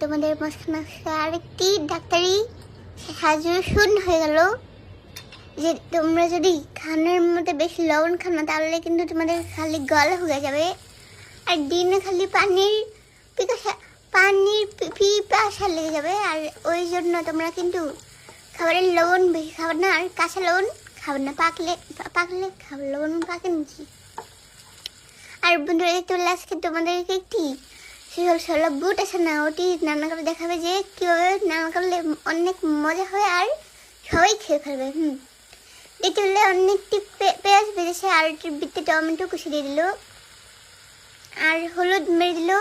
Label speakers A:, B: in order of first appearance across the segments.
A: তোমাদের মাঝখানে আরেকটি ডাক্তারি সাজেশন হয়ে গেল যে তোমরা যদি খানের মধ্যে বেশি লবণ খাও না তাহলে কিন্তু তোমাদের খালি গলা হয়ে যাবে, আর দিনে খালি পিপাসা লেগে যাবে। আর ওই জন্য তোমরা কিন্তু খাবারের লবণ বেশি খাবে না, আর কাঁচা লবণ খাবে না, পাকলে খাবে, লবণ পাকে নিচ্ছি। আর বন্ধুরা দেখতে পেলে আজকে তোমাদেরকে একটি ষোলো বুট আছে না, ওটি রান্না করে দেখাবে যে কীভাবে রান্না করলে অনেক মজা হয় আর সবাই খেয়ে ফেলবে। দেখতে পেলে অনেকটি পেঁয়াজ ভেজেছে, আর একটি বিতে টমেটো কুচি দিয়ে দিল, আর হলুদ মেরে দিল,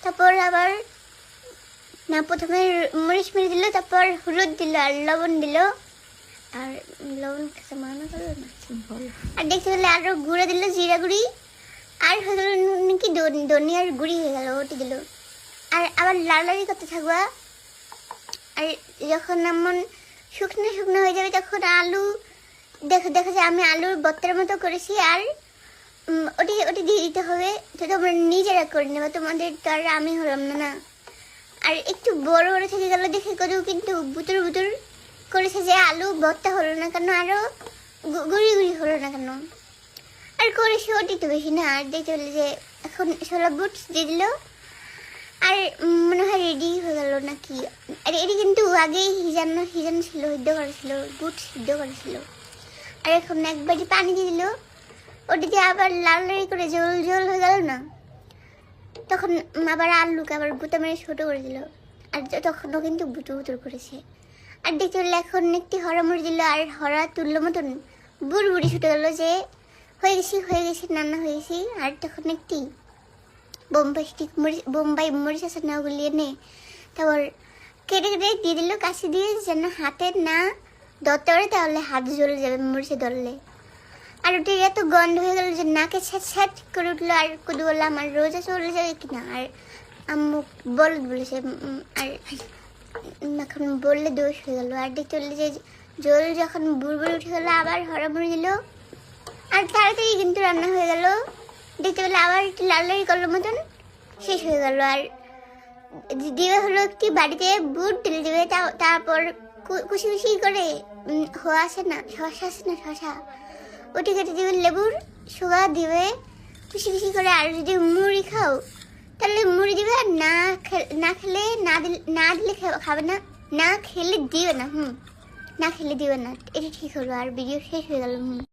A: তারপর আবার না প্রথমে মরিচ মেরে দিল, তারপর হলুদ দিল আর লবণ দিল, আর লবণ খেতে মানা করলো না। আর দেখতে পেলে আরও গুঁড়ো দিল, জিরা গুঁড়ি, আর হলো নাকি ধনিয়ার গুঁড়ি হয়ে গেল, ওটি দিল। আর আবার লাড়ালাড়ি করতে থাকবা। আর যখন এমন শুকনো হয়ে যাবে তখন আলু দেখো যে আমি আলুর বত্তার মতো করেছি, আর ওটি দিয়ে দিতে হবে। তো তোমরা নিজেরা করে নেবে, তোমাদের তো আর আমি হলাম না। আর একটু বড় থেকে গেল দেখে করেও কিন্তু বুতুর করেছে যে আলু ভর্তা হলো না কেন, আরও গুড়ি হলো না কেন, আর করেছে ওটি তো বেশি না। আর দেখতে পেলে যে এখন ছোলা বুট দিয়ে দিল, আর মনে হয় রেডি হয়ে গেল নাকি। আর এটি কিন্তু আগেই হিজানো ছিল, সিদ্ধ করেছিল, বুট সিদ্ধ করেছিল। আর এখন একবারই পানি দিয়ে দিল, ওটিতে আবার লাড়ালাড়ি করে জল হয়ে গেল না, তখন আবার আলুকে আবার বুতা মেরে ছোটো করে দিল, আর তখনও কিন্তু বুতুর করেছে। আর দেখতে পেলে এখন একটি হরা মরে দিল, আর হরা তুললো মতন বুড়ি ছুটে গেল যে হয়ে গেছি রান্না হয়ে গেছি। আর তখন একটি বোম্বাই মরিচ আছে না, ওগুলি এনে তারপর কেটে দিয়ে দিল কাশি দিয়ে, যেন হাতে না ধরতে পারে, তাহলে হাত জ্বলে যাবে মরিচে ধরলে। আর ওটি এত গন্ধ হয়ে গেল যে নাকে ছ্যাট করে উঠলো। আর কুদু বললাম আর রোজা চলে যাবে কিনা, আর আম্মু বলেছে, আর এখন বললে দোষ হয়ে গেল। আর দেখতে পেলে যে জল যখন বুড়বুড়ি উঠে গেলো আবার হরামড়ি দিল, আর তাড়াতাড়ি কিন্তু রান্না হয়ে গেল। দেখতে পেলে আবার একটু লাড়ালাড়ি করলোর মতন শেষ হয়ে গেল। আর দিবে হলো একটি বাড়িতে বুট ঢেলে দেবে, তারপর কুচি করে শশা ওটি কেটে দিবে, লেবুর সোয়া দিবে কুচি করে। আর যদি মুড়ি খাও তাহলে মুড়ি দিবে, আর না দিলে খাবে না, না খেলে দিবে না, না খেলে দিবে না। এটা ঠিক হলো। আর ভিডিও শেষ হয়ে গেল।